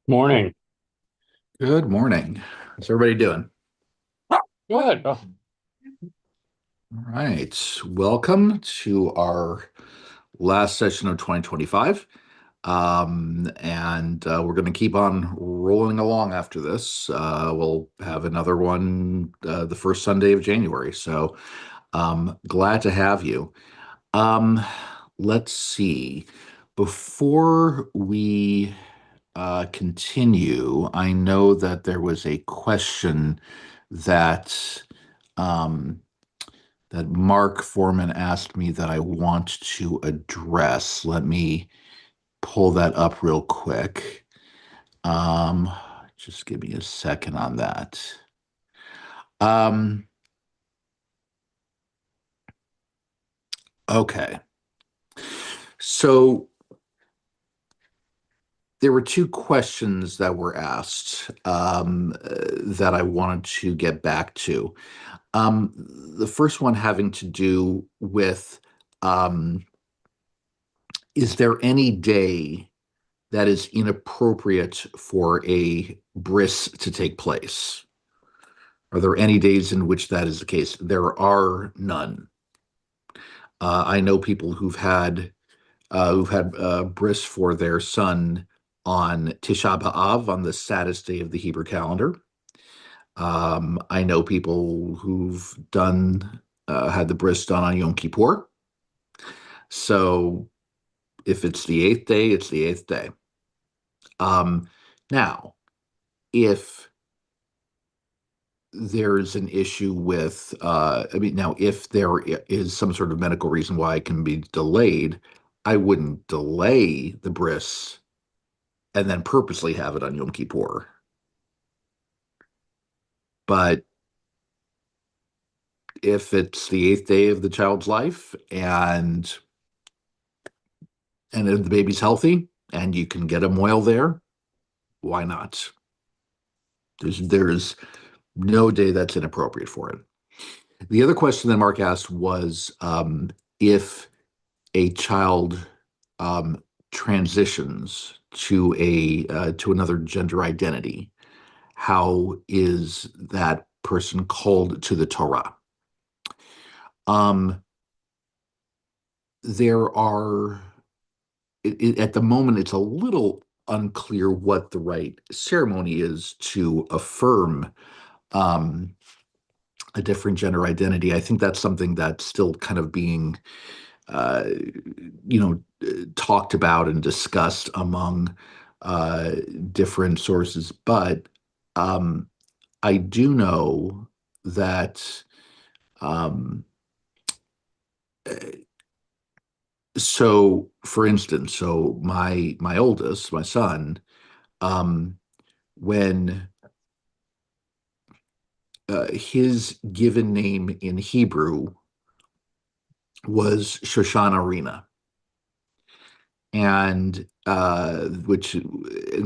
Morning. Good morning. How's everybody doing? Good. Oh, All right. Welcome to our last session of 2025. And we're going to keep on rolling along after this. We'll have another one the first Sunday of January. So glad to have you. Um, let's see. Before we continue, I know that there was a question that um, that Mark Foreman asked me that I want to address. Let me pull that up real quick. Um, just give me a second on that. Um, okay. So there were two questions that were asked that I wanted to get back to. The first one having to do with um, is there any day that is inappropriate for a bris to take place? Are there any days in which that is the case? There are none. I know people who've had bris for their son on Tisha B'Av, on the saddest day of the Hebrew calendar. I know people who've done had the bris done on Yom Kippur. So if it's the eighth day, it's the eighth day. Um, Now, if there's an issue with, now, if there is some sort of medical reason why it can be delayed, I wouldn't delay the bris and then purposely have it on Yom Kippur. But if it's the eighth day of the child's life and if the baby's healthy and you can get a moil there, why not? There's no day that's inappropriate for it. The other question that Mark asked was if a child um, transitions to another gender identity, how is that person called to the Torah? Um, there are at the moment it's a little unclear what the right ceremony is to affirm um, a different gender identity. I think that's something that's still kind of being uh, talked about and discussed among uh, different sources. But um, I do know that um, for instance, my oldest, my son, um, when his given name in Hebrew was Shoshana Rena, and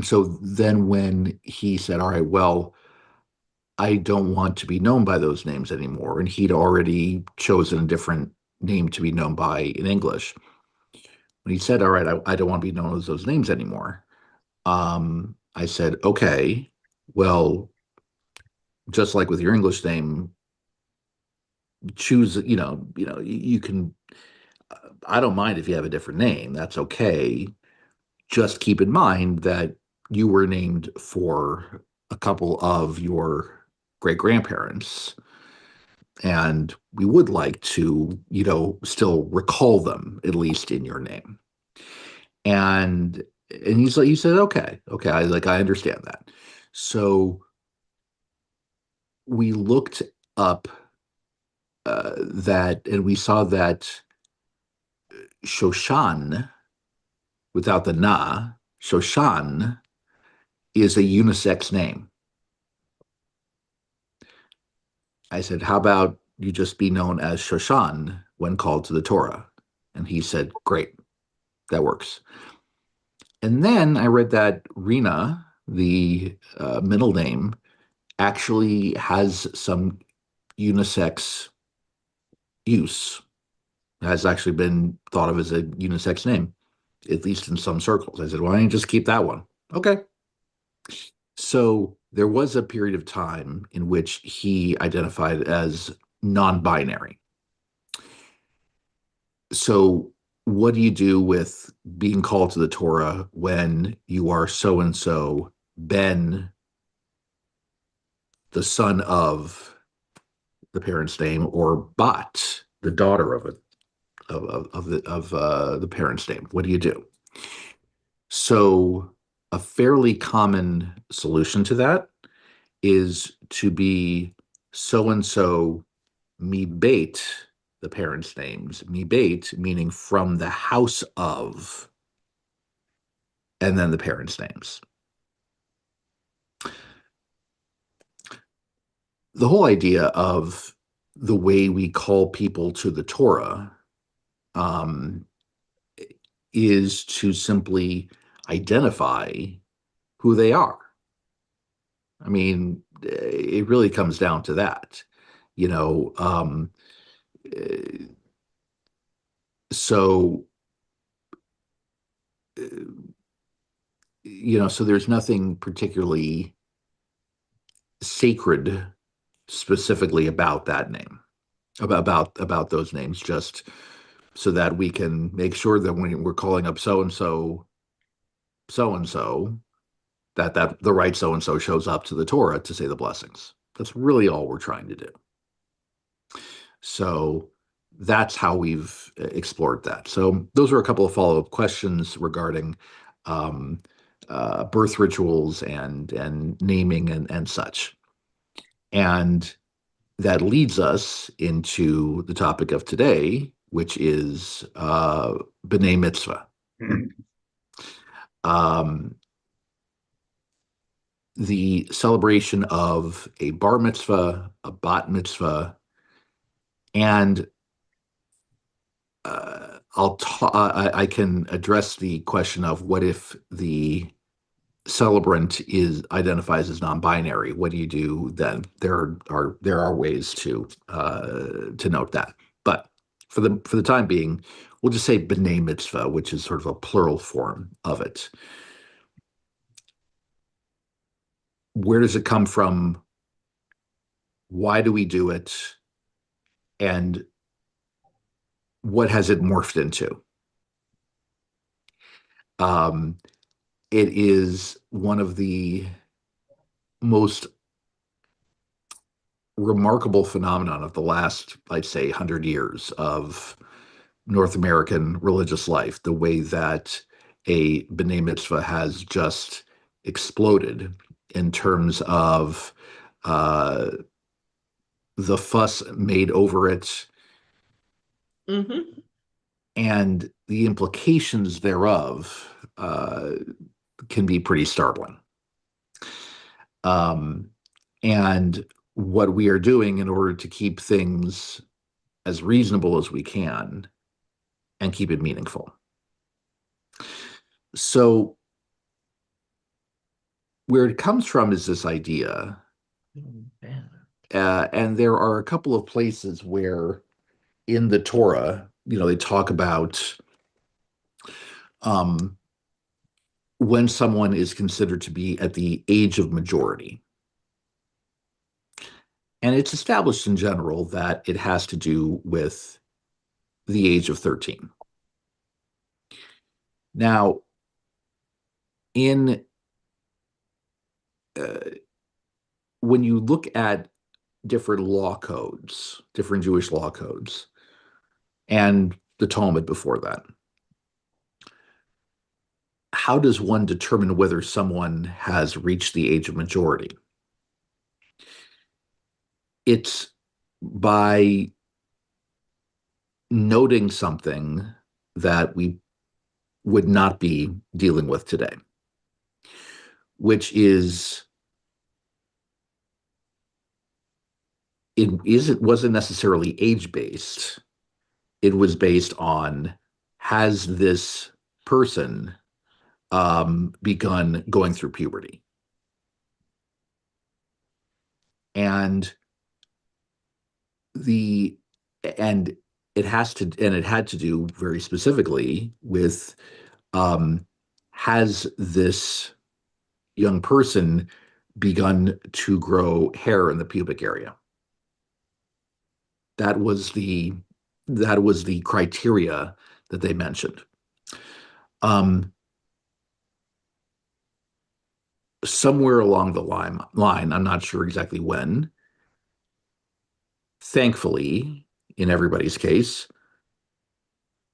so then when he said, "All right, well, I don't want to be known by those names anymore," and he'd already chosen a different name to be known by in English. When he said, "All right, I don't want to be known as those names anymore," I said, "Okay, well, just like with your English name, choose. You can. I don't mind if you have a different name. That's okay. Just keep in mind that you were named for a couple of your great grandparents, and we would like to, still recall them at least in your name." And he said, "Okay, okay, I understand that." So we looked up that, and we saw that Shoshan, without the na, Shoshan is a unisex name. I said, "How about you just be known as Shoshan when called to the Torah?" And he said, "Great, that works." And then I read that Rena, the middle name, actually has some unisex use, has actually been thought of as a unisex name, at least in some circles. I said, "Why don't you just keep that one?" Okay. So there was a period of time in which he identified as non-binary. So what do you do with being called to the Torah when you are so and so Ben, the son of the parent's name, or Bat, the daughter of it of the parent's name? What do you do? So a fairly common solution to that is to be so and so mi beit, the parents' names, mi beit meaning from the house of, and then the parents' names. The whole idea of the way we call people to the Torah um, is to simply identify who they are. I mean, it really comes down to that, you know. Uh, so, so there's nothing particularly sacred specifically about that name, about those names, just so that we can make sure that when we're calling up so and so, so and so, that the right so and so shows up to the Torah to say the blessings. That's really all we're trying to do. So that's how we've explored that. So those are a couple of follow-up questions regarding um, birth rituals and naming and such. And that leads us into the topic of today, which is B'nai Mitzvah. Um, the celebration of a bar mitzvah, a bat mitzvah, and I can address the question of what if the celebrant is identifies as non-binary. What do you do then? There are ways to note that, but for the time being, we'll just say b'nai mitzvah, which is sort of a plural form of it. Where does it come from? Why do we do it? And what has it morphed into? Um, it is one of the most remarkable phenomenon of the last, I'd say, 100 years of North American religious life, the way that a B'nai Mitzvah has just exploded in terms of uh, the fuss made over it Mm-hmm. and the implications thereof can be pretty startling. Um, and what we are doing in order to keep things as reasonable as we can and keep it meaningful. So, where it comes from is this idea, and there are a couple of places where in the Torah, they talk about um, when someone is considered to be at the age of majority. And it's established in general that it has to do with the age of 13. Now, in uh, when you look at different law codes, different Jewish law codes, and the Talmud before that, how does one determine whether someone has reached the age of majority? It's by noting something that we would not be dealing with today, which is it wasn't necessarily age based. It was based on, has this person begun going through puberty? And the and it had to do very specifically with, um, has this young person begun to grow hair in the pubic area. That was the criteria that they mentioned. Somewhere along the line, I'm not sure exactly when, thankfully, in everybody's case,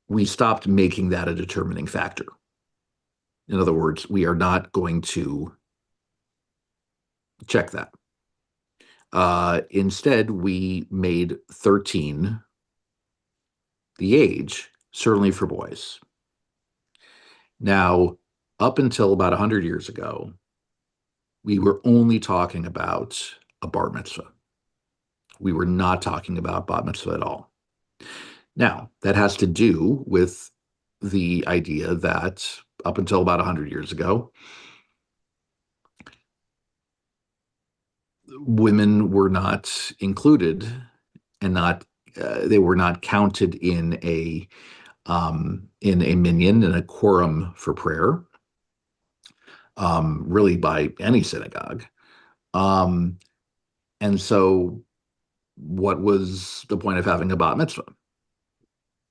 we stopped making that a determining factor. In other words, we are not going to check that. Instead, we made 13 the age, certainly for boys. Now, up until about 100 years ago, we were only talking about a bar mitzvah. We were not talking about bat mitzvah at all. Now, that has to do with the idea that up until about 100 years ago, women were not included and they were not counted in a minyan, in a quorum for prayer, really by any synagogue. And so what was the point of having a bat mitzvah?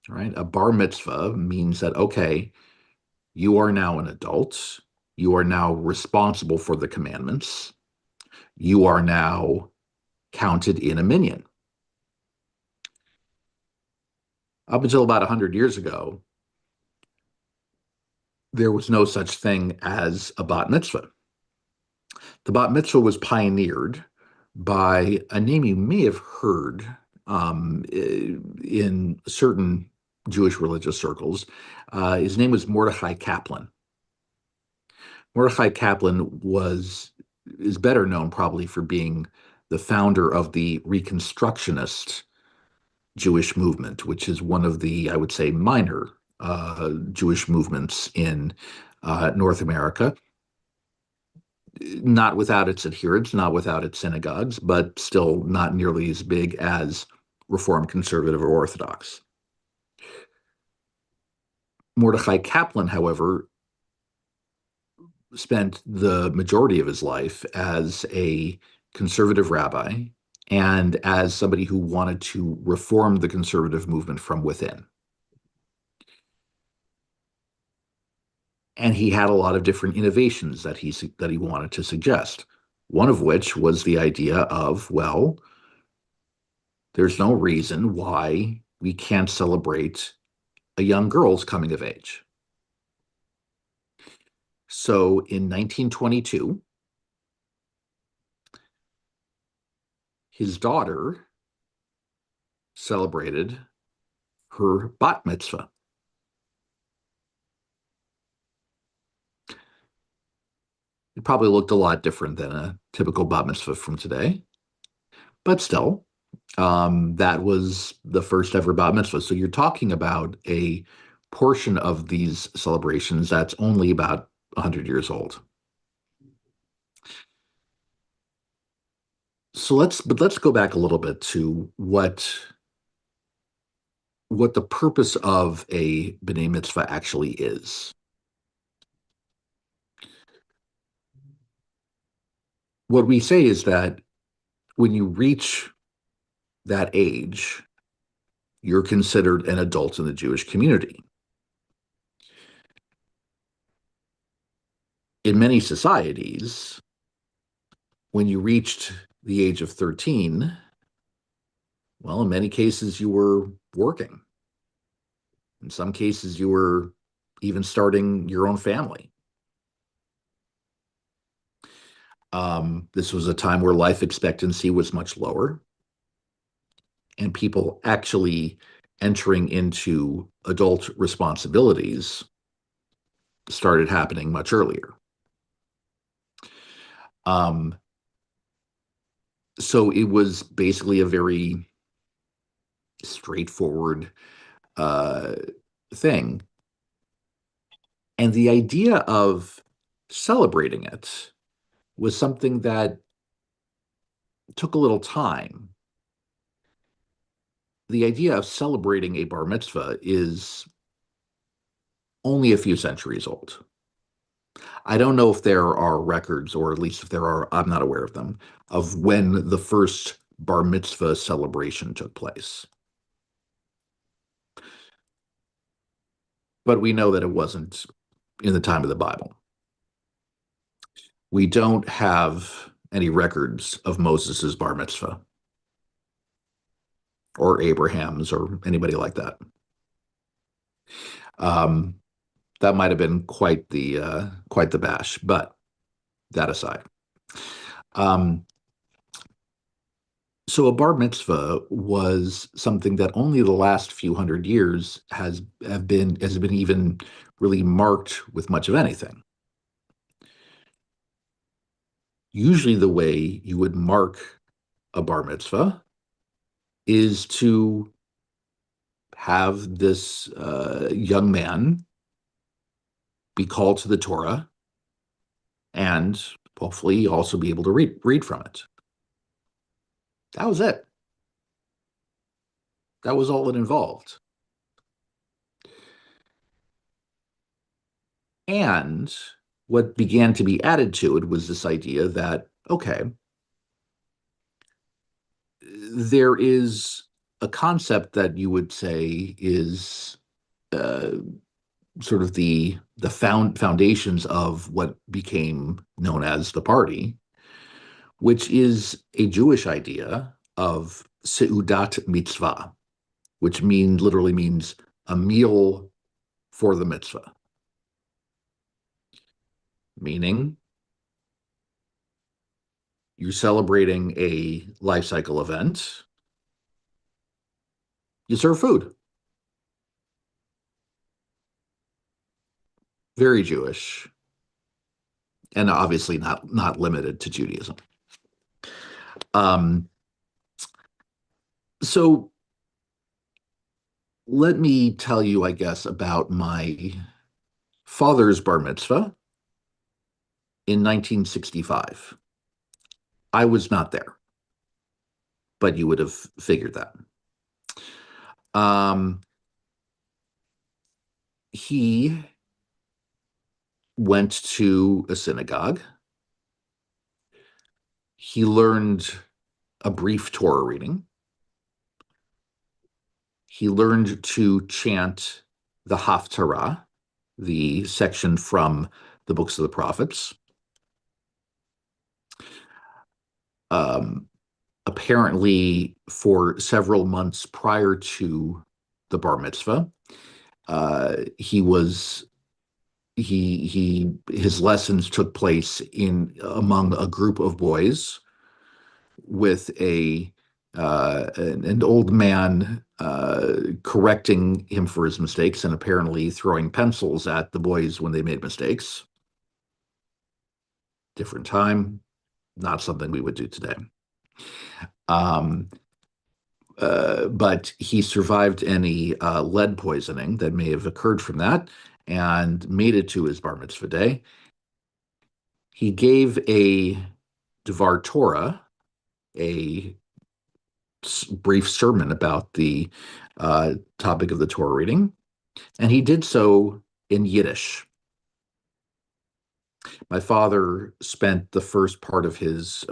Right? A bar mitzvah means that, okay, you are now an adult. You are now responsible for the commandments. You are now counted in a minyan. Up until about 100 years ago, there was no such thing as a bat mitzvah. The bat mitzvah was pioneered by a name you may have heard in certain Jewish religious circles. His name was Mordechai Kaplan. Mordechai Kaplan is better known probably for being the founder of the Reconstructionist Jewish movement, which is one of the, I would say, minor Jewish movements in North America. Not without its adherents, not without its synagogues, but still not nearly as big as Reform, Conservative, or Orthodox. Mordechai Kaplan, however, spent the majority of his life as a conservative rabbi and as somebody who wanted to reform the conservative movement from within. And he had a lot of different innovations that he wanted to suggest. One of which was the idea of, well, there's no reason why we can't celebrate a young girl's coming of age. So in 1922, his daughter celebrated her bat mitzvah. It probably looked a lot different than a typical bat mitzvah from today, but still, that was the first ever bat mitzvah. So you're talking about a portion of these celebrations that's only about 100 years old. So let's go back a little bit to what the purpose of a b'nai mitzvah actually is. What we say is that when you reach that age, you're considered an adult in the Jewish community. In many societies, when you reached the age of 13, well, in many cases, you were working. In some cases, you were even starting your own family. This was a time where life expectancy was much lower, and people actually entering into adult responsibilities started happening much earlier. So it was basically a very straightforward thing. And the idea of celebrating it was something that took a little time. The idea of celebrating a bar mitzvah is only a few centuries old. I don't know if there are records, or at least if there are, I'm not aware of them, of when the first bar mitzvah celebration took place. But we know that it wasn't in the time of the Bible. We don't have any records of Moses's bar mitzvah or Abraham's or anybody like that. Um, that might have been quite the bash, but that aside. So a bar mitzvah was something that only the last few hundred years has been even really marked with much of anything. Usually the way you would mark a bar mitzvah is to have this young man be called to the Torah and hopefully also be able to read from it. That was it. That was all it involved. And what began to be added to it was this idea that, okay, there is a concept that you would say is uh, sort of the foundations of what became known as the party, which is a Jewish idea of seudat mitzvah, which literally means a meal for the mitzvah. Meaning, you're celebrating a life cycle event, you serve food. Very Jewish, and obviously not limited to Judaism. So let me tell you, I guess, about my father's bar mitzvah in 1965. I was not there, but you would have figured that. He went to a synagogue. He learned a brief Torah reading. He learned to chant the Haftarah, the section from the books of the prophets. Apparently, for several months prior to the bar mitzvah, his lessons took place among a group of boys with an old man correcting him for his mistakes and apparently throwing pencils at the boys when they made mistakes. Different time, not something we would do today. But he survived any lead poisoning that may have occurred from that and made it to his bar mitzvah day. He gave a Devar Torah, a brief sermon about the topic of the Torah reading, and he did so in Yiddish. My father spent the first part of his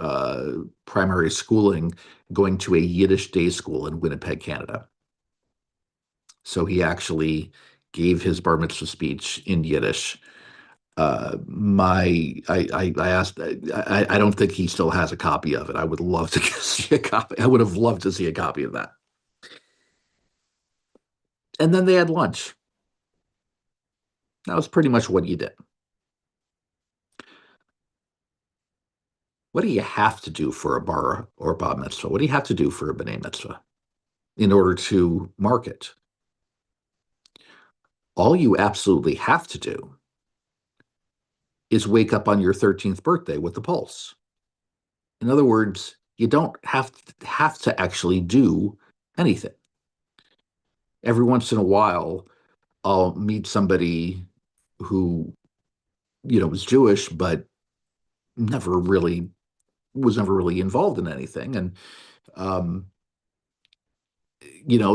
primary schooling going to a Yiddish day school in Winnipeg, Canada. So he actually gave his bar mitzvah speech in Yiddish. I asked, I don't think he still has a copy of it. I would love to see a copy. I would have loved to see a copy of that. And then they had lunch. That was pretty much what you did. What do you have to do for a bar or bar mitzvah? What do you have to do for a b'nai mitzvah in order to mark it? All you absolutely have to do is wake up on your 13th birthday with the pulse. In other words, you don't have to actually do anything. Every once in a while, I'll meet somebody who, was Jewish, but never really was never really involved in anything. And,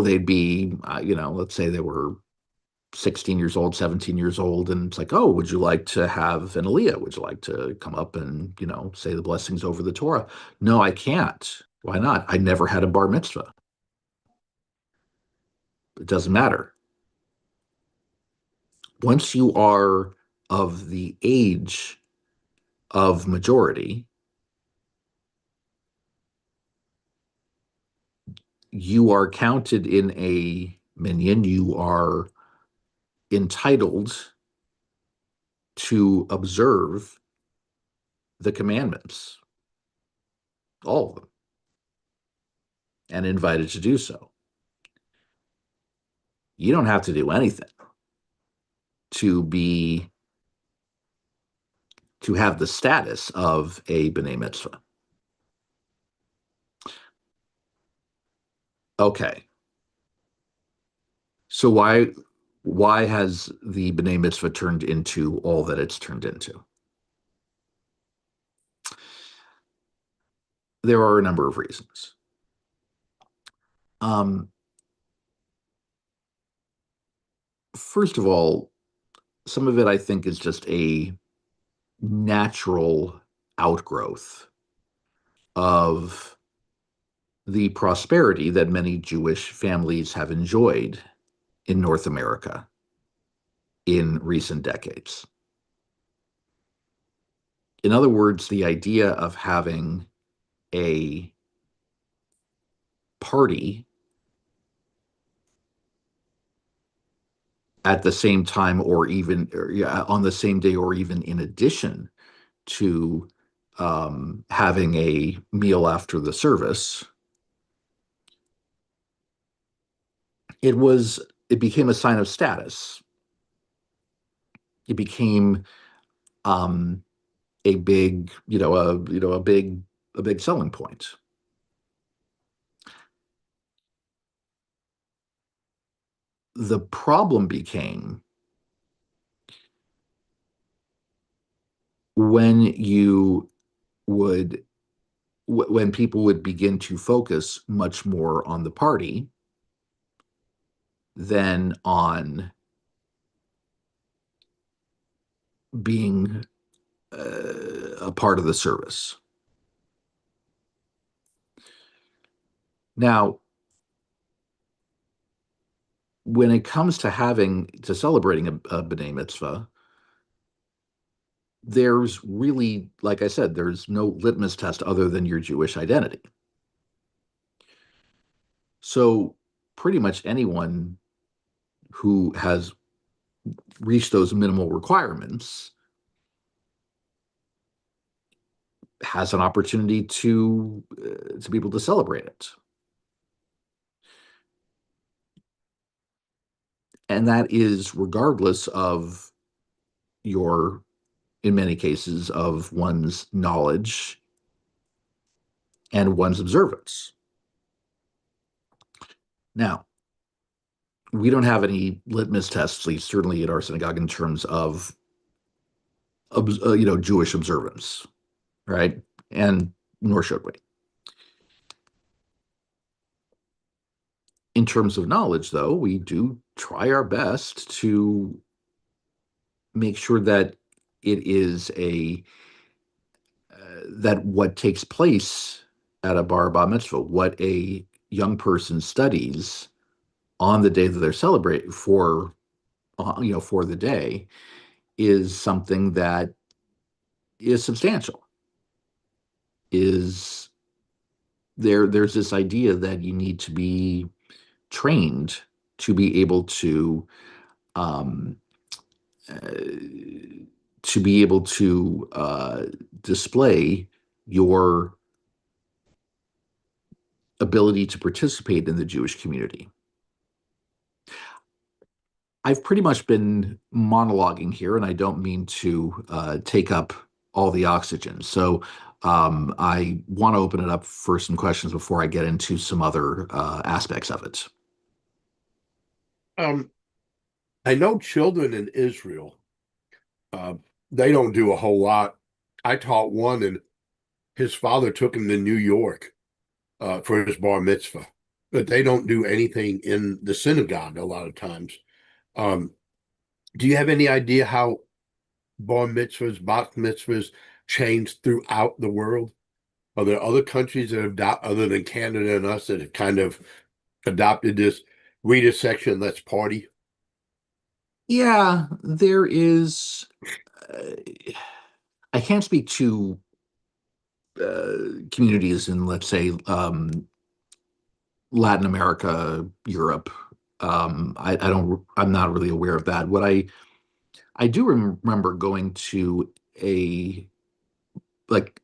they'd be, let's say they were 16 years old, 17 years old, and it's like, oh, would you like to have an aliyah? Would you like to come up and, say the blessings over the Torah? No, I can't. Why not? I never had a bar mitzvah. It doesn't matter. Once you are of the age of majority, you are counted in a minyan. You are entitled to observe the commandments, all of them, and invited to do so. You don't have to do anything to have the status of a b'nai mitzvah. Okay. So why has the b'nai mitzvah turned into all that it's turned into? There are a number of reasons. First of all, some of it I think is just a natural outgrowth of the prosperity that many Jewish families have enjoyed in North America in recent decades. In other words, the idea of having a party at the same time on the same day or even in addition to having a meal after the service, it became a sign of status. It became a big, a big selling point. The problem became when when people would begin to focus much more on the party than on being a part of the service. Now, when it comes to celebrating a b'nai mitzvah, there's really, like I said, there's no litmus test other than your Jewish identity. So pretty much anyone who has reached those minimal requirements has an opportunity to be able to celebrate it. And that is regardless of in many cases, of one's knowledge and one's observance. Now, we don't have any litmus tests, at least certainly at our synagogue, in terms of Jewish observance, right? And nor should we. In terms of knowledge, though, we do try our best to make sure that it is that what takes place at a bar mitzvah, what a young person studies on the day that they're celebrating for the day, is something that is substantial. There's this idea that you need to be trained to be able to um, display your ability to participate in the Jewish community. I've pretty much been monologuing here, and I don't mean to take up all the oxygen. So I want to open it up for some questions before I get into some other aspects of it. I know children in Israel, they don't do a whole lot. I taught one, and his father took him to New York for his bar mitzvah, but they don't do anything in the synagogue a lot of times. Do you have any idea how bar mitzvahs, bat mitzvahs changed throughout the world? Are there other countries that have, other than Canada and us, that have kind of adopted this read a section, let's party? Yeah, there is. Uh, I can't speak to communities in, let's say, Latin America, Europe. I don't. I'm not really aware of that. I do remember going to a like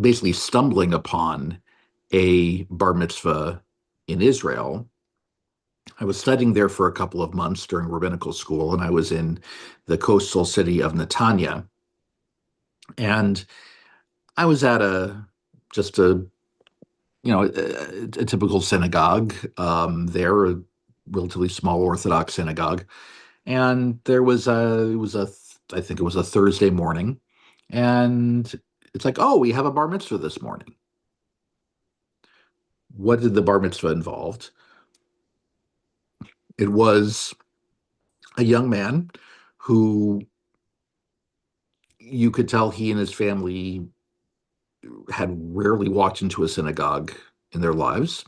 basically stumbling upon a bar mitzvah in Israel. I was studying there for a couple of months during rabbinical school, and I was in the coastal city of Netanya. And I was at just a, a typical synagogue there, a relatively small Orthodox synagogue. And I think it was a Thursday morning. And it's like, oh, we have a bar mitzvah this morning. What did the bar mitzvah involved? It was a young man who you could tell he and his family had rarely walked into a synagogue in their lives.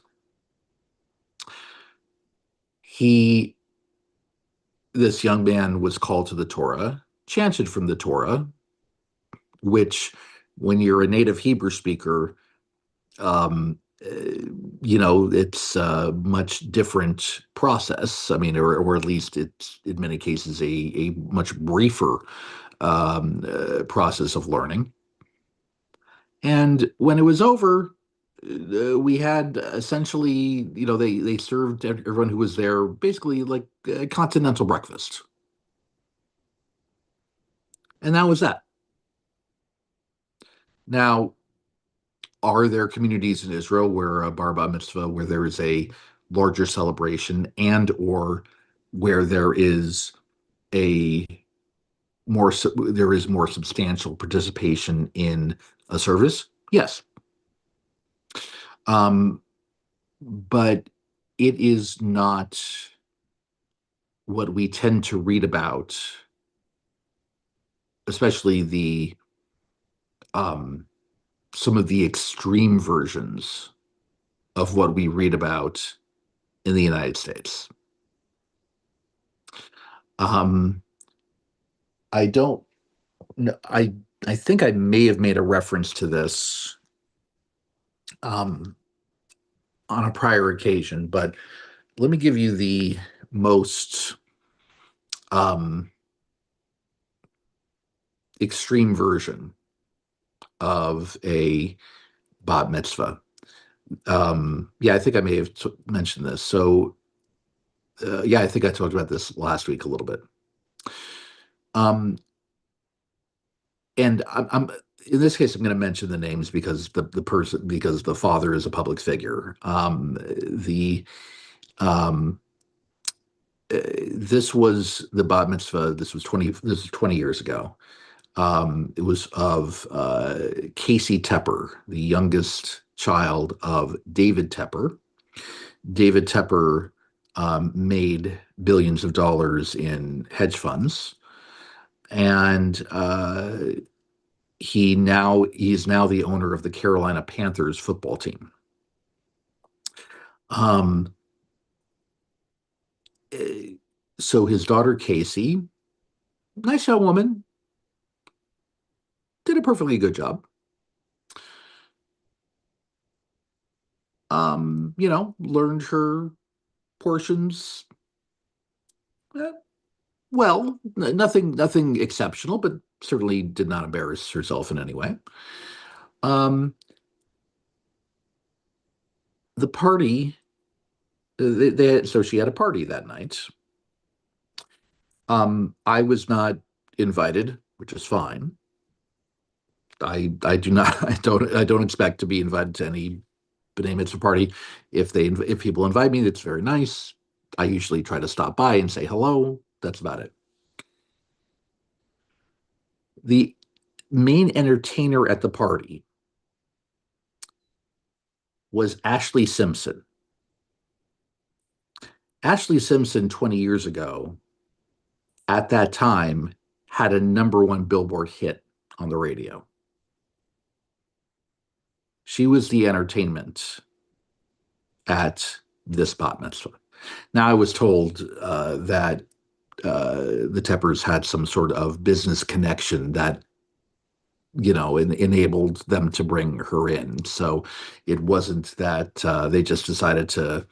He, this young man was called to the Torah, chanted from the Torah, which, when you're a native Hebrew speaker, um, uh, it's a much different process. I mean, or at least it's in many cases a much briefer process of learning. And when it was over, we had essentially, they served everyone who was there basically like a continental breakfast. And that was that. Now, are there communities in Israel where a bar mitzvah, where there is a larger celebration and or where a there is more substantial participation in a service? Yes. Um, but it is not what we tend to read about, especially the um, some of the extreme versions of what we read about in the United States. Um, I don't know. I think I may have made a reference to this um, on a prior occasion, but let me give you the most um, extreme version of a bat mitzvah. Yeah, I think I may have mentioned this. So, yeah, I think I talked about this last week a little bit. Um, and I'm in this case, I'm going to mention the names because because the father is a public figure. The um, This was the bat mitzvah. This was 20 years ago. It was of Casey Tepper, the youngest child of David Tepper. David Tepper made billions of dollars in hedge funds, and he's now the owner of the Carolina Panthers football team. Um, eh, so his daughter Casey, nice young woman, did a perfectly good job. Learned her portions. eh, well, nothing exceptional, but certainly did not embarrass herself in any way. Um, the party, so she had a party that night. I was not invited, which is fine. I do not I don't expect to be invited to any B'nai Mitzvah party. If people invite me, it's very nice. I usually try to stop by and say hello. That's about it. The main entertainer at the party was Ashley Simpson. Ashley Simpson 20 years ago at that time had a #1 Billboard hit on the radio. She was the entertainment at this bat mitzvah. Now, I was told that the Teppers had some sort of business connection that enabled them to bring her in. So it wasn't that they just decided to,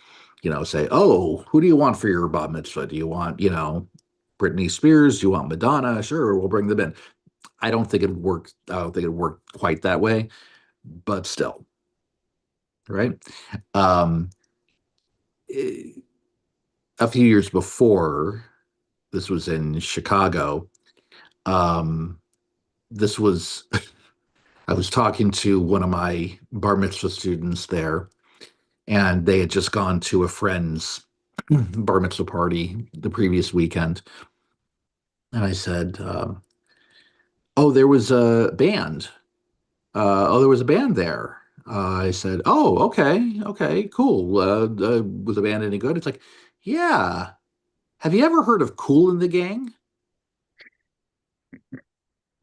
say, "Oh, who do you want for your bat mitzvah? Do you want, Britney Spears? Do you want Madonna? Sure, we'll bring them in." I don't think it worked. I don't think it worked quite that way, but still, right? Um, eh, a few years before, this was in Chicago. Um, this was I was talking to one of my bar mitzvah students there, and they had just gone to a friend's bar mitzvah party the previous weekend. And I said, "Oh, there was a band. There was a band there." I said, "Oh, okay, okay, cool. Was the band any good?" It's like, "Yeah. Have you ever heard of Kool and the Gang?"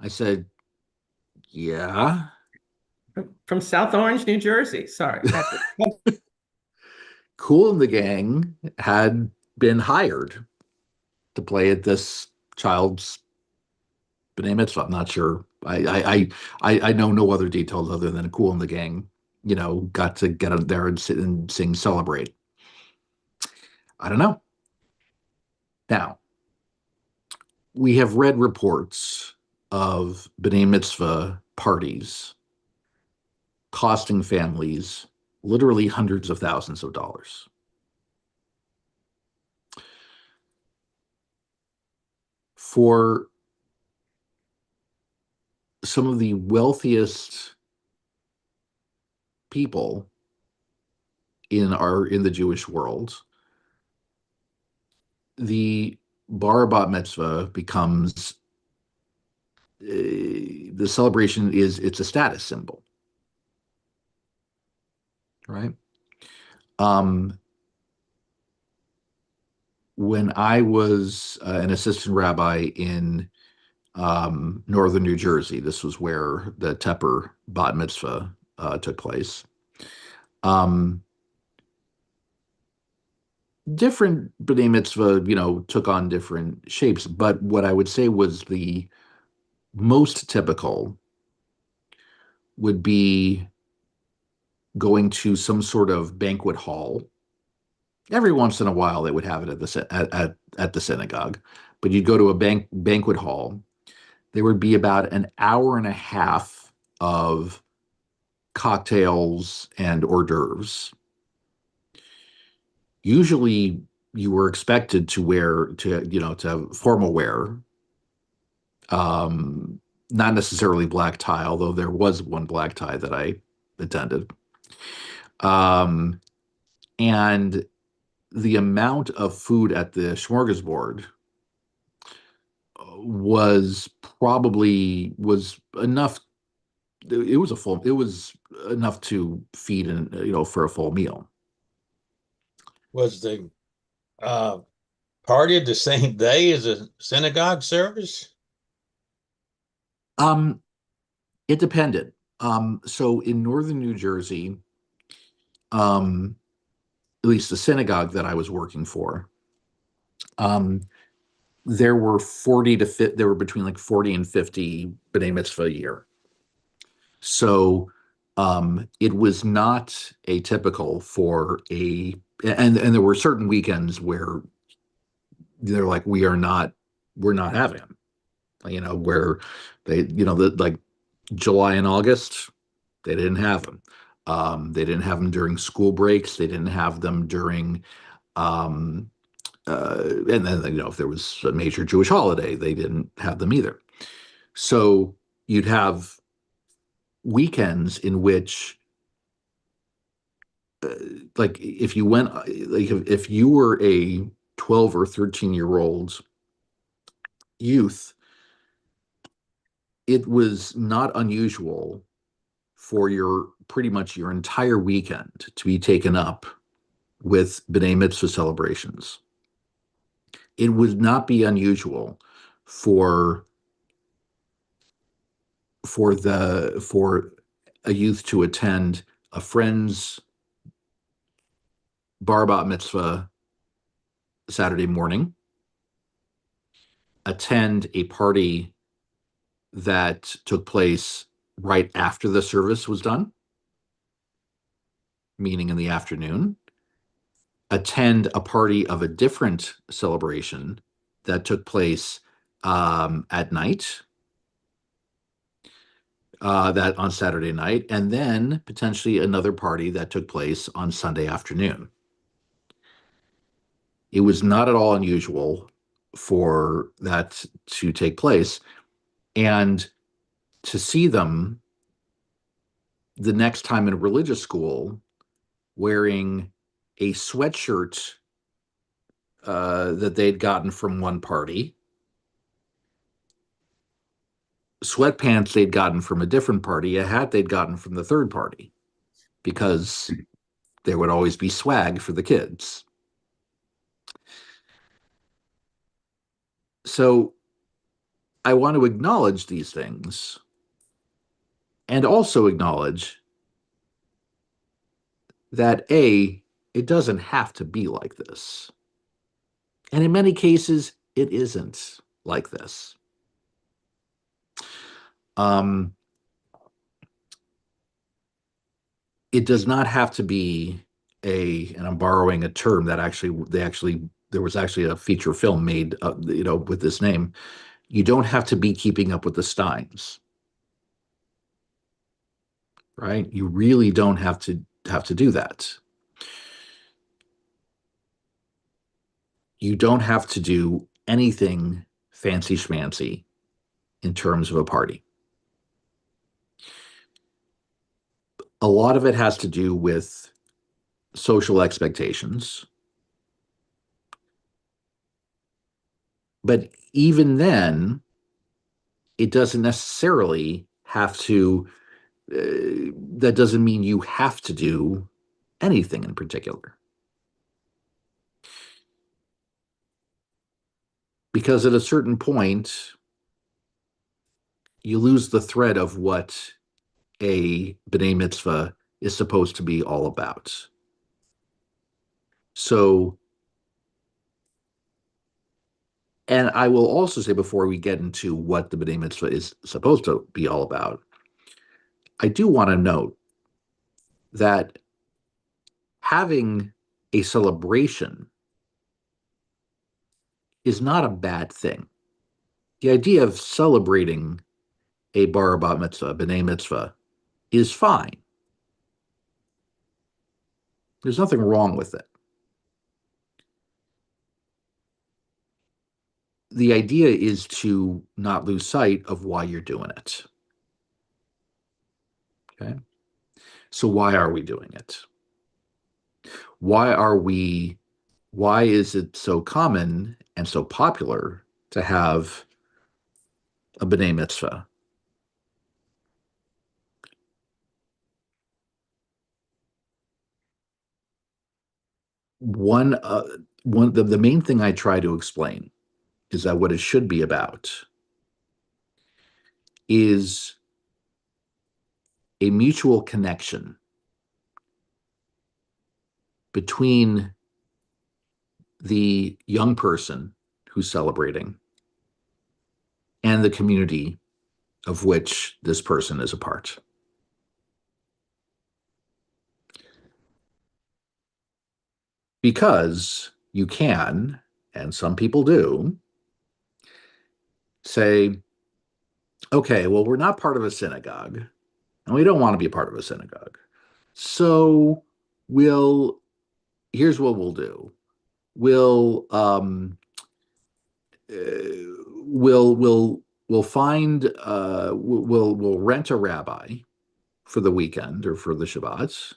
I said, "Yeah." From South Orange, New Jersey. Sorry. Kool and the Gang had been hired to play at this child's B'nai Mitzvah. I'm not sure. I know no other details other than Kool and the Gang, got to get out there and sit and sing Celebrate. I don't know. Now, we have read reports of B'nai Mitzvah parties costing families literally hundreds of thousands of dollars. For some of the wealthiest people in the Jewish world, the bar bat mitzvah becomes the celebration it's a status symbol, right? When I was an assistant rabbi in northern New Jersey, this was where the Tepper bat mitzvah took place. Different B'nai Mitzvah, took on different shapes, but what I would say was the most typical would be going to some sort of banquet hall. Every once in a while, they would have it at the synagogue, but you'd go to a banquet hall. There would be about an hour and a half of cocktails and hors d'oeuvres. Usually, you were expected to have formal wear. Not necessarily black tie, although there was one black tie that I attended. And the amount of food at the smorgasbord was enough. It was enough to feed for a full meal. Was the party the same day as a synagogue service? It depended. So in northern New Jersey, at least the synagogue that I was working for, there were between like 40 and 50 B'nai Mitzvah a year. So it was not atypical and there were certain weekends where they're like, we're not having them, where they, like July and August, they didn't have them. They didn't have them during school breaks. They didn't have them during, and then, if there was a major Jewish holiday, they didn't have them either. So you'd have weekends in which, like, if you went, like, if you were a 12 or 13-year-old youth, it was not unusual for pretty much your entire weekend to be taken up with B'nai Mitzvah celebrations. It would not be unusual for for a youth to attend a friend's bar bat mitzvah Saturday morning, attend a party that took place right after the service was done, meaning in the afternoon, attend a party of a different celebration that took place at night, that on Saturday night, and then potentially another party that took place on Sunday afternoon. It was not at all unusual for that to take place. And to see them the next time in religious school wearing a sweatshirt that they'd gotten from one party, sweatpants they'd gotten from a different party, a hat they'd gotten from the third party, because there would always be swag for the kids. So I want to acknowledge these things and also acknowledge that it doesn't have to be like this. And in many cases, it isn't like this. It does not have to be and I'm borrowing a term that there was actually a feature film made, with this name. You don't have to be keeping up with the Steins, right? You really don't have to do that. You don't have to do anything fancy schmancy in terms of a party. A lot of it has to do with social expectations. But even then, it doesn't necessarily have to, that doesn't mean you have to do anything in particular. Because at a certain point, you lose the thread of what a B'nai Mitzvah is supposed to be all about. So, and I will also say, before we get into what the B'nai Mitzvah is supposed to be all about, I do want to note that having a celebration is not a bad thing. The idea of celebrating a bar bat mitzvah, B'nai Mitzvah, is fine. There's nothing wrong with it. The idea is to not lose sight of why you're doing it. Okay? So why are we doing it? Why is it so common and so popular to have a B'nai Mitzvah? The main thing I try to explain is that what it should be about is a mutual connection between the young person who's celebrating and the community of which this person is a part. Because you can, and some people do, say, okay, well, we're not part of a synagogue, and we don't want to be a part of a synagogue. So here's what we'll do. We'll rent a rabbi for the weekend or for the Shabbats.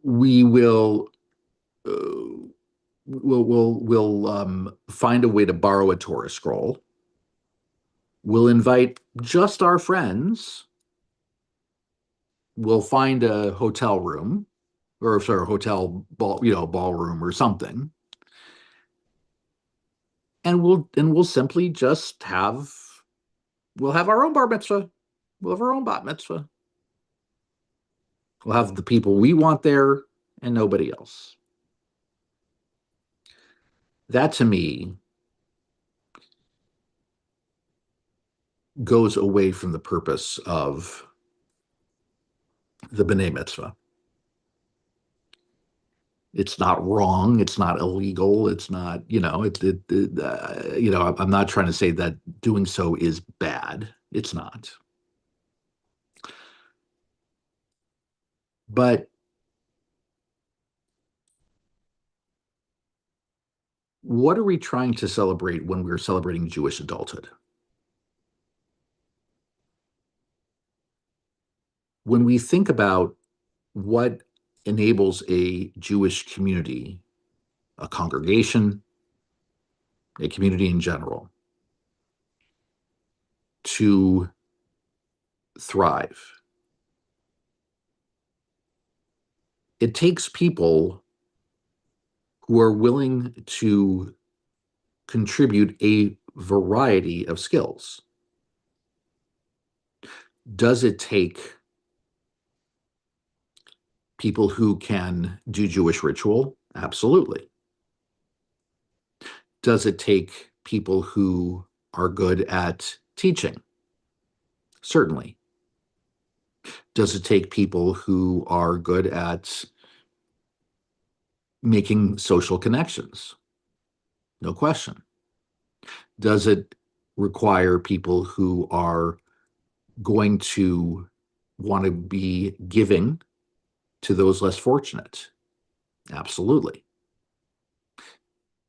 We'll find a way to borrow a Torah scroll. We'll invite just our friends. We'll find a hotel room or sorry, hotel ballroom or something. And we'll simply just we'll have our own bar mitzvah. We'll have our own bat mitzvah. We'll have the people we want there and nobody else. That to me goes away from the purpose of the B'nai Mitzvah. It's not wrong. It's not illegal. It's not, I'm not trying to say that doing so is bad. It's not. But what are we trying to celebrate when we're celebrating Jewish adulthood? When we think about what enables a Jewish community, a congregation, a community in general, to thrive, it takes people who are willing to contribute a variety of skills. Does it take people who can do Jewish ritual? Absolutely. Does it take people who are good at teaching? Certainly. Does it take people who are good at making social connections? No question. Does it require people who are going to want to be giving to those less fortunate? Absolutely.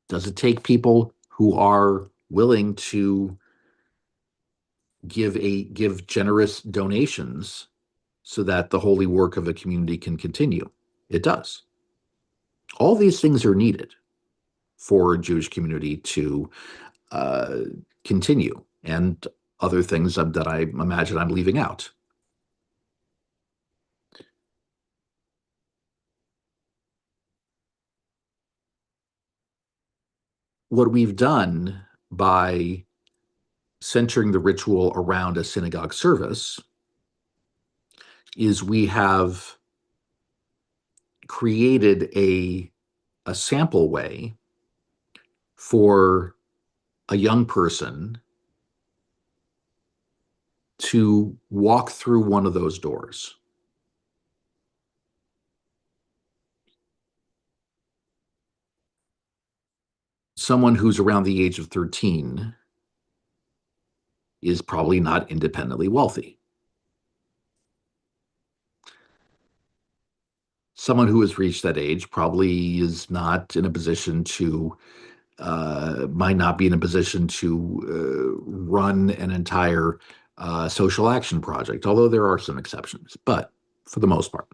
Does it take people who are willing to give generous donations so that the holy work of a community can continue? It does. All these things are needed for a Jewish community to continue, and other things that I imagine I'm leaving out. What we've done by centering the ritual around a synagogue service is we have created a sample way for a young person to walk through one of those doors. Someone who's around the age of 13 is probably not independently wealthy. Someone who has reached that age probably is not in a position to, might not be in a position to run an entire social action project, although there are some exceptions, but for the most part.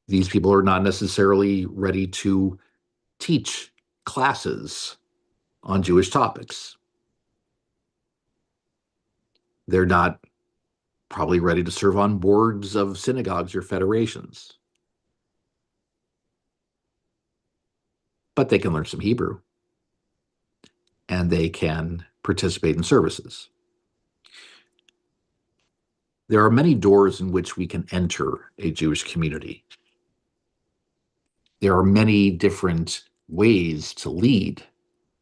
These people are not necessarily ready to teach classes on Jewish topics. They're not probably ready to serve on boards of synagogues or federations. But they can learn some Hebrew, and they can participate in services. There are many doors in which we can enter a Jewish community. There are many different ways to lead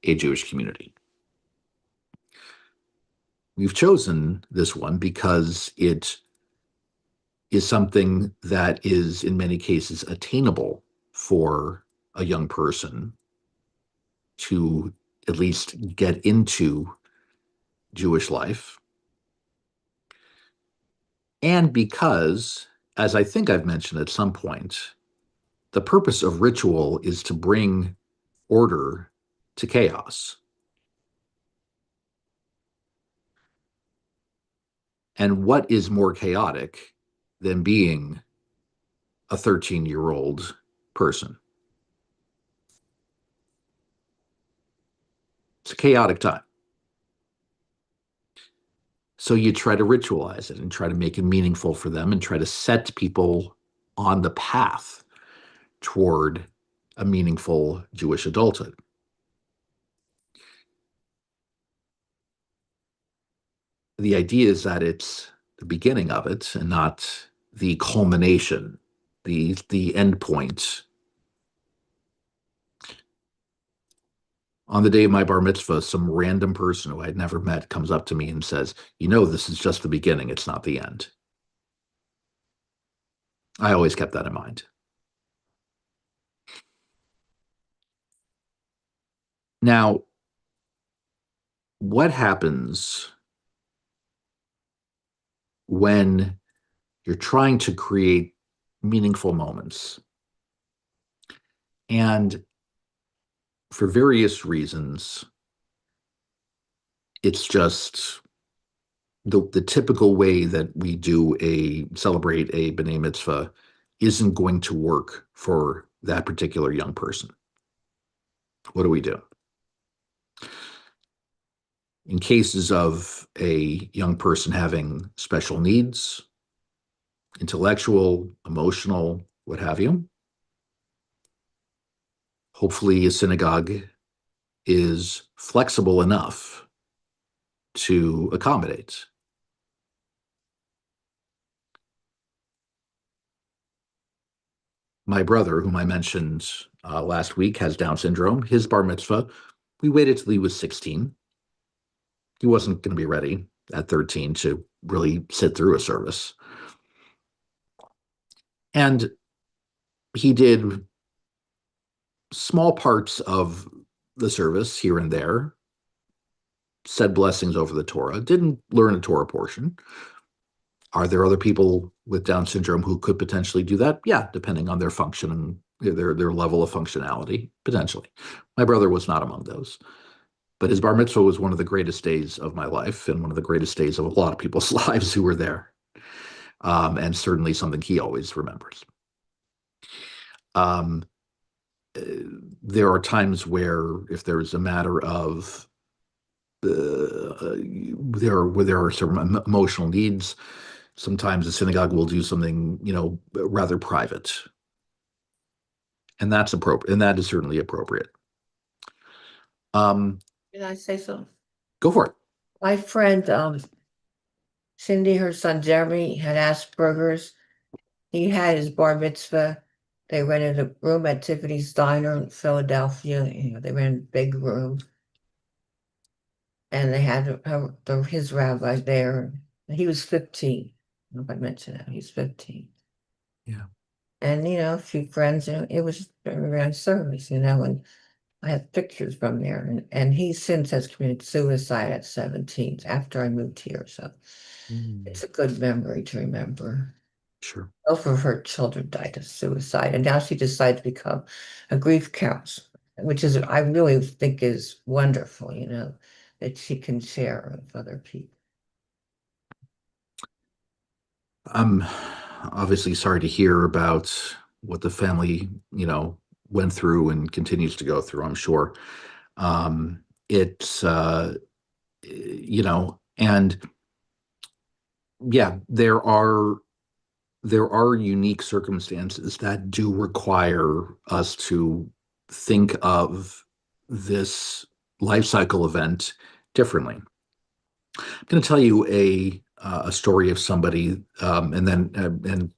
a Jewish community. We've chosen this one because it is something that is in many cases attainable for a young person to at least get into Jewish life. And because, as I think I've mentioned at some point, the purpose of ritual is to bring order to chaos. And what is more chaotic than being a 13-year-old person? It's a chaotic time. So you try to ritualize it and try to make it meaningful for them and try to set people on the path toward a meaningful Jewish adulthood. The idea is that it's the beginning of it and not the culmination, the end point. On the day of my bar mitzvah, some random person who I'd never met comes up to me and says, this is just the beginning, it's not the end. I always kept that in mind. Now, what happens when you're trying to create meaningful moments? And for various reasons, it's just the typical way that we celebrate a B'nai Mitzvah isn't going to work for that particular young person. What do we do? In cases of a young person having special needs, intellectual, emotional, what have you, hopefully a synagogue is flexible enough to accommodate. My brother, whom I mentioned last week, has Down syndrome. His bar mitzvah, we waited till he was 16. He wasn't going to be ready at 13 to really sit through a service. And he did small parts of the service here and there, said blessings over the Torah, didn't learn a Torah portion. Are there other people with Down syndrome who could potentially do that? Yeah, depending on their function and their level of functionality, potentially. My brother was not among those. But his bar mitzvah was one of the greatest days of my life and one of the greatest days of a lot of people's lives who were there. And certainly something he always remembers. There are times where if there's a matter of where there are some emotional needs, sometimes the synagogue will do something, rather private. And that's appropriate. And that is certainly appropriate. Can I say something? Go for it. My friend, Cindy, her son Jeremy had Asperger's. He had his bar mitzvah. They rented a room at Tiffany's Diner in Philadelphia. They rented a big room. And they had his rabbi there. He was 15. I don't know if I mentioned that. He's 15. Yeah. And, a few friends, it was very nice service, and I have pictures from there. And he since has committed suicide at 17 after I moved here. So it's a good memory to remember. Sure. Both of her children died of suicide. And now she decided to become a grief counselor, which is, I really think is wonderful, that she can share with other people. I'm obviously sorry to hear about what the family, went through and continues to go through, I'm sure. It's, and yeah, there are unique circumstances that do require us to think of this life cycle event differently. I'm going to tell you a story of somebody, and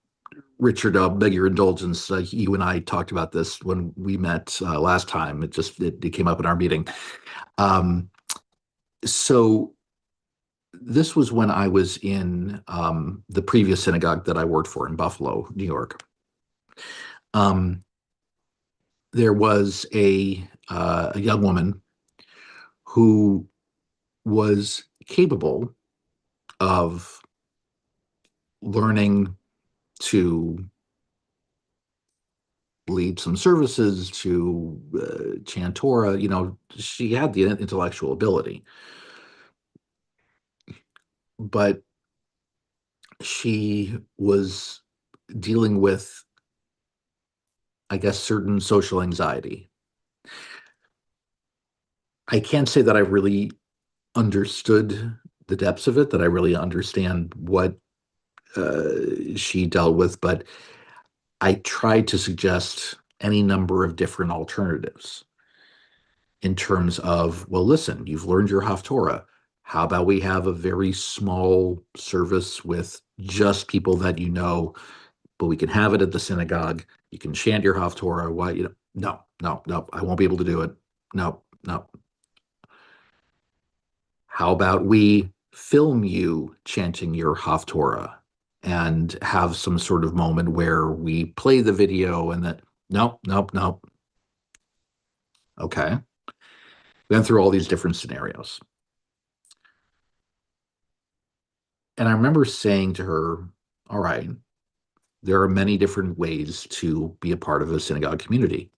Richard, I'll beg your indulgence. You and I talked about this when we met last time. It came up in our meeting. So this was when I was in the previous synagogue that I worked for in Buffalo, New York. There was a young woman who was capable of learning to lead some services, to chant Torah. She had the intellectual ability, but she was dealing with, I guess, certain social anxiety. I can't say that I really understood the depths of it, that I really understand what she dealt with, but I tried to suggest any number of different alternatives in terms of, well, listen, you've learned your Haftorah. How about we have a very small service with just people that you know, but we can have it at the synagogue. You can chant your Haftorah. Why, no, no, no, I won't be able to do it. No, no. How about we film you chanting your Haftorah and have some sort of moment where we play the video and that, nope, nope, nope. Okay. We went through all these different scenarios. And I remember saying to her, all right, there are many different ways to be a part of a synagogue community.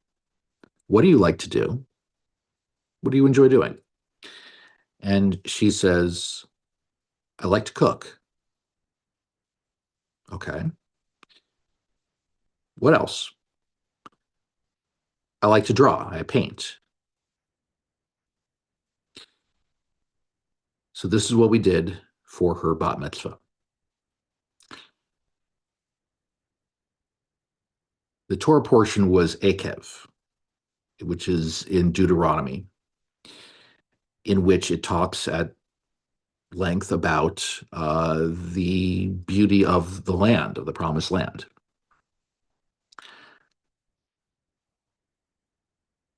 What do you like to do? What do you enjoy doing? And she says, I like to cook. Okay. What else? I like to draw. I paint. So this is what we did for her bat mitzvah. The Torah portion was Akev, which is in Deuteronomy, in which it talks at length about the beauty of the land, of the promised land.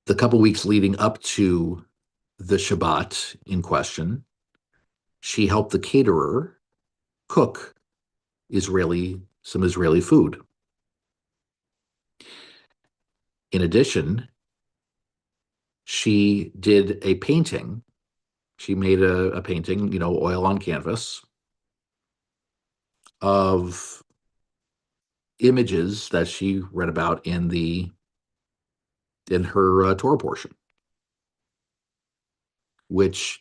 The couple weeks leading up to the Shabbat in question, she helped the caterer cook some Israeli food. In addition, she did a painting. She made a painting, oil on canvas, of images that she read about in her Torah portion, which,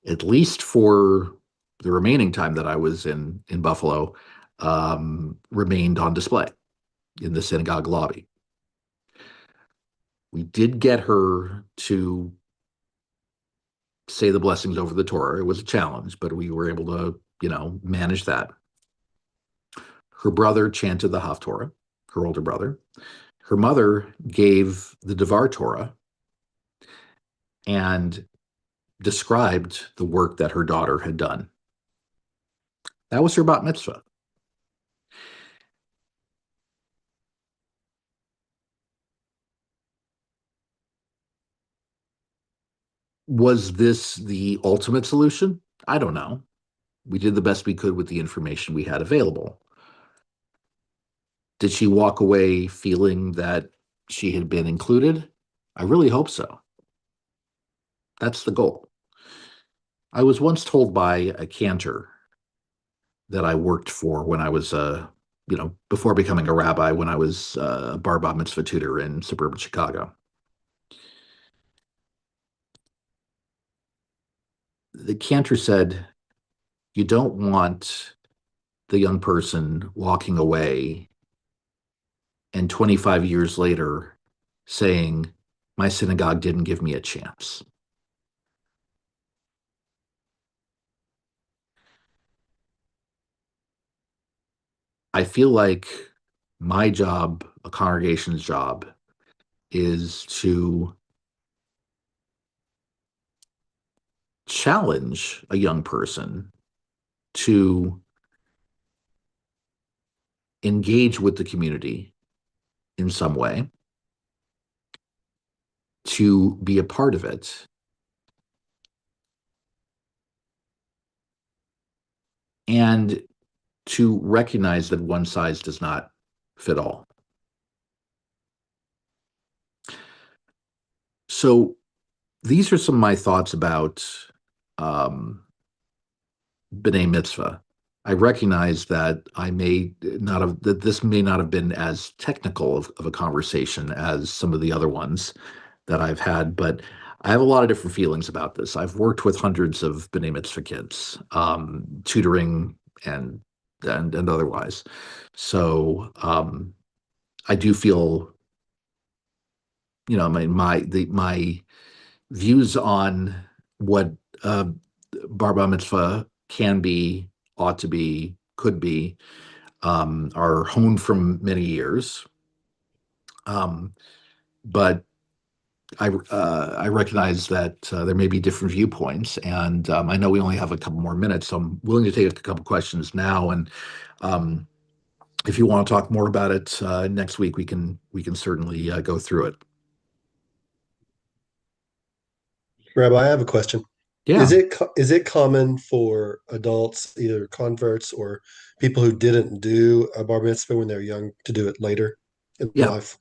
at least for the remaining time that I was in Buffalo, remained on display in the synagogue lobby. We did get her to say the blessings over the Torah. It was a challenge, but we were able to, manage that. Her brother chanted the Haftorah, her older brother. Her mother gave the Devar Torah and described the work that her daughter had done. That was her bat mitzvah. Was this the ultimate solution? I don't know. We did the best we could with the information we had available. Did she walk away feeling that she had been included? I really hope so. That's the goal. I was once told by a cantor that I worked for when I was, before becoming a rabbi, when I was a bar bat mitzvah tutor in suburban Chicago. The cantor said, you don't want the young person walking away and 25 years later saying, my synagogue didn't give me a chance. I feel like my job, a congregation's job, is to challenge a young person to engage with the community in some way, to be a part of it, and to recognize that one size does not fit all. So these are some of my thoughts about B'nai Mitzvah. I recognize that that this may not have been as technical of a conversation as some of the other ones that I've had, but I have a lot of different feelings about this. I've worked with hundreds of B'nai Mitzvah kids, tutoring and otherwise. So I do feel, my views on what bar mitzvah can be, ought to be, could be, are honed from many years. But I recognize that there may be different viewpoints, and I know we only have a couple more minutes, so I'm willing to take a couple questions now. And um, if you want to talk more about it next week, we can certainly go through it. Rabbi, I have a question. Yeah, Is it common for adults, either converts or people who didn't do a bar mitzvah when they're young, to do it later in yeah. life?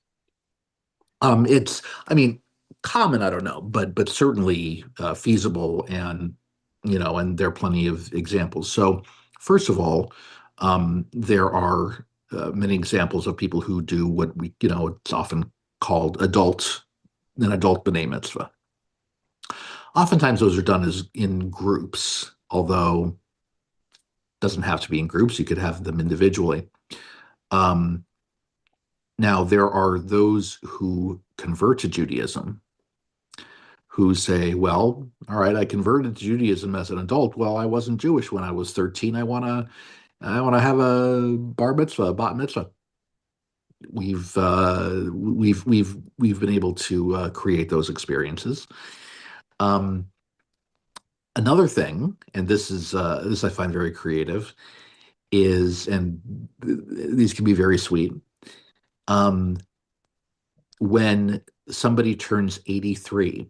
It's, I mean, common, I don't know, but certainly feasible, and and there are plenty of examples. So, first of all, there are many examples of people who do what it's often called an adult b'nai mitzvah. Oftentimes, those are done as in groups, although it doesn't have to be in groups. You could have them individually. Um, Now, there are those who convert to Judaism who say, well, all right, I converted to Judaism as an adult. Well, I wasn't Jewish when I was 13. I want to have a bar mitzvah, a bat mitzvah. We've been able to create those experiences. Um, Another thing, and this I find very creative, is, and these can be very sweet. Um, when somebody turns 83,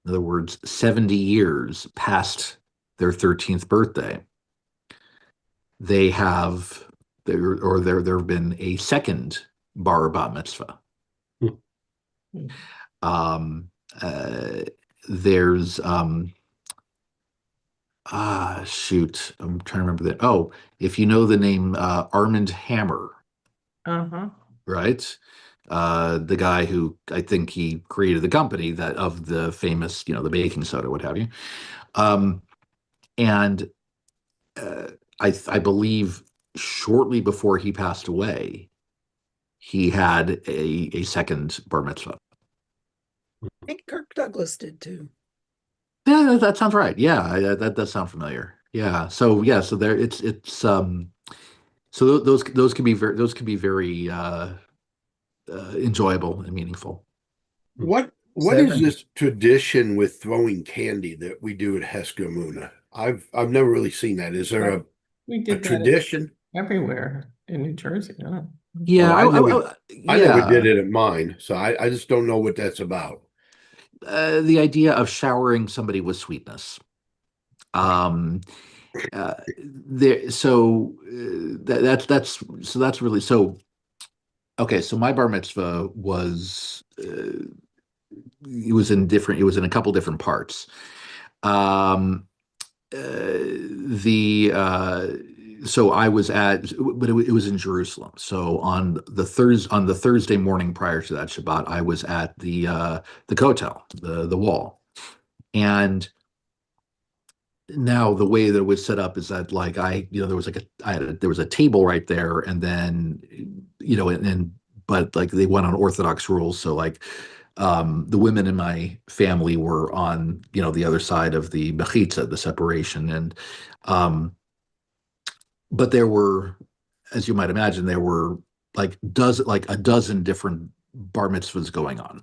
in other words, 70 years past their 13th birthday, they have there have been a second bar bat mitzvah. Hmm. Um, there's shoot, I'm trying to remember that. Oh, if you know the name Armand Hammer, Uh-huh. right? The guy who, I think, he created the company that of the famous, the baking soda, what have you. And I believe shortly before he passed away, he had a second bar mitzvah. I think Kirk Douglas did too. Yeah, that sounds right. Yeah, that does sound familiar. Yeah. So yeah, so there it's so those can be very enjoyable and meaningful. What is 70. this tradition with throwing candy that we do at Heskamuna? I've never really seen that. Is there We a did that tradition? everywhere in New Jersey. Yeah. Yeah, Oh, I never did yeah. it at mine, so I just don't know what that's about. The idea of showering somebody with sweetness. There, so that's really so. Okay, so my bar mitzvah was it was in a couple different parts. Um, the So I was but it was in Jerusalem. So on the Thursday morning prior to that Shabbat, I was at the Kotel, the wall. And now the way that it was set up is that, like, there was a table right there, and then but like they went on Orthodox rules, so like the women in my family were on the other side of the mechitza, the separation, and but there were, as you might imagine, there were like a dozen different bar mitzvahs going on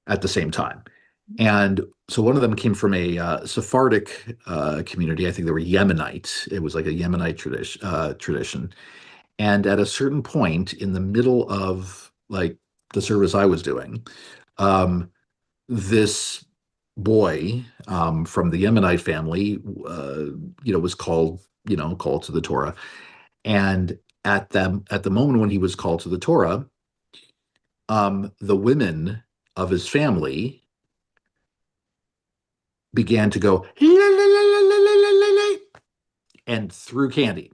at the same time. And so one of them came from a Sephardic community. I think they were Yemenite. It was like a Yemenite tradition. And at a certain point in the middle of like the service I was doing, this boy from the Yemenite family, was called to the Torah. And at the moment when he was called to the Torah, the women of his family began to go la, la, la, la, la, la, la, la, and threw candy.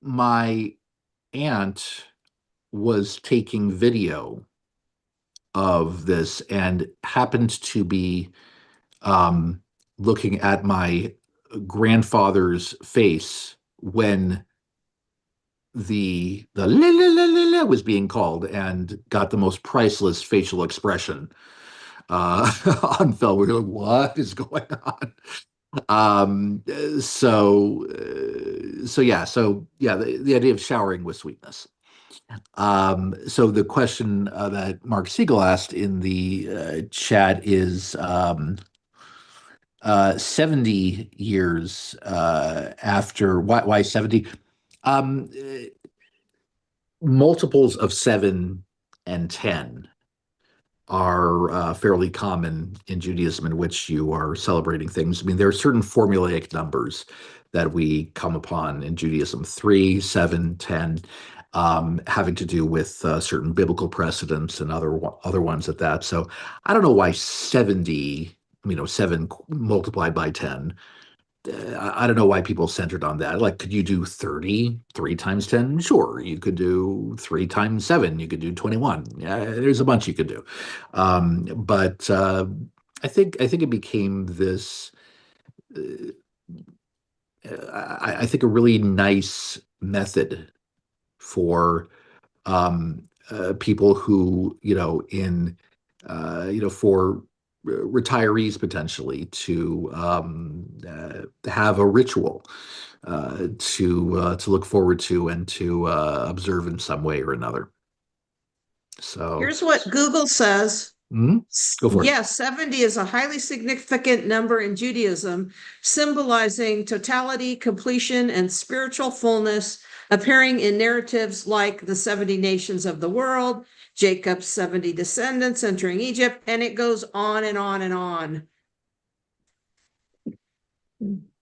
My aunt was taking video of this and happened to be looking at my grandfather's face when the la, la, la, la, la was being called, and got the most priceless facial expression on film. We were like, what is going on? So yeah, the idea of showering with sweetness. So the question that Mark Siegel asked in the chat is 70 years after, why 70? Um, uh, Multiples of 7 and 10 are fairly common in Judaism, in which you are celebrating things. I mean, there are certain formulaic numbers that we come upon in Judaism: 3, 7, 10, having to do with certain biblical precedents and other ones at that. So I don't know why 70, 7 multiplied by 10. I don't know why people centered on that. Like, could you do 30, 3 times 10? Sure. You could do 3 times 7. You could do 21. Yeah, there's a bunch you could do. But I think it became this, uh, I think, a really nice method for people who, for retirees potentially to have a ritual to look forward to and to observe in some way or another. So Here's what Google says. Go for it. Yes, 70 is a highly significant number in Judaism, symbolizing totality, completion, and spiritual fullness, appearing in narratives like the 70 nations of the world, Jacob's 70 descendants entering Egypt, and it goes on and on and on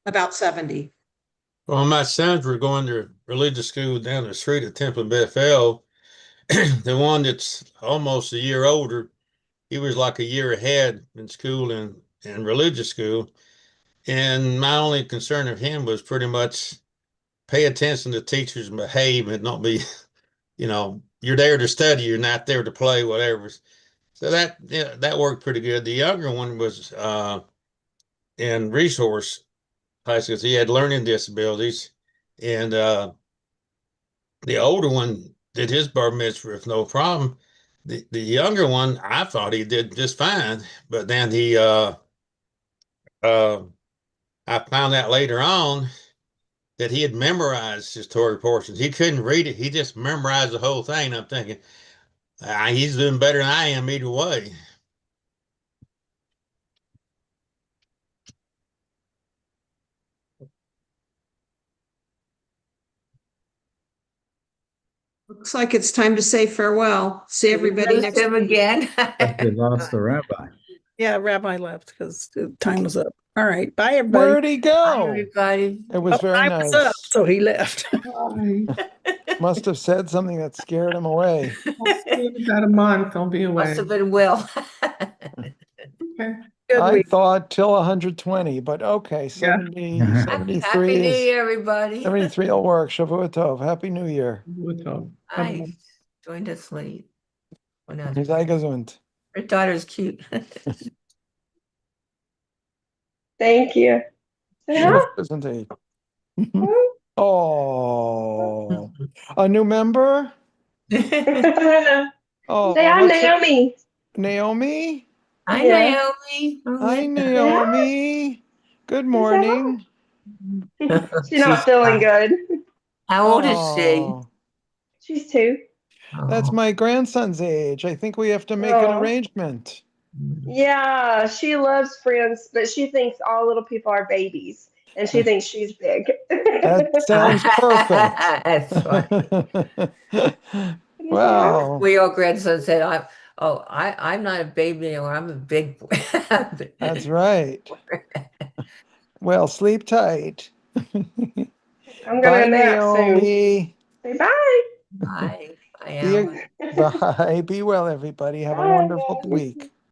about 70. Well, my sons were going to religious school down the street at Temple Bethel. The one that's almost a year older, he was like a year ahead in school and religious school. And my only concern of him was pretty much pay attention to teachers and behave and not be, you're there to study, you're not there to play, whatever. So that worked pretty good. The younger one was in resource classes. He had learning disabilities. And the older one did his bar mitzvah with no problem. The younger one, I thought he did just fine, but then I found out later on that he had memorized his Torah portions. He couldn't read it; he just memorized the whole thing. I'm thinking, he's doing better than I am either way. Looks like it's time to say farewell. See everybody next Him week. again. We lost the rabbi. Yeah, Rabbi left because the time was up. All right. Bye, everybody. Where'd he Bye, go? everybody. It was very Time nice. was up, so he left. Must have said something that scared him away. About a month, I'll be away. Must have been Will. Okay. Good I week. thought till 120, but okay, 70, Happy 73 New is Year, everybody. 73 will work. Shavua Tov. Happy New Year. Hi. Joined us late. Oh, no. Sei gesund. Her daughter's cute. Thank you. Say hi. Isn't he? Oh, a new member? Oh, Say hi, what's it- Naomi. Naomi? Hi, Yeah. Naomi. Hi, Naomi. Good morning. She's not feeling good. How old is she? Oh, She's 2. that's Oh. my grandson's age. I think we have to make an Oh. arrangement. Yeah, she loves friends, but she thinks all little people are babies, and she thinks she's big. That sounds perfect. That's funny. Wow. We your grandson said, I'm not a baby anymore. I'm a big boy. That's right. Well, sleep tight. I'm Bye, gonna nap soon. Naomi. Say bye. Bye. Bye, Be, Alan. bye. Be well, everybody. Have a Bye. wonderful week.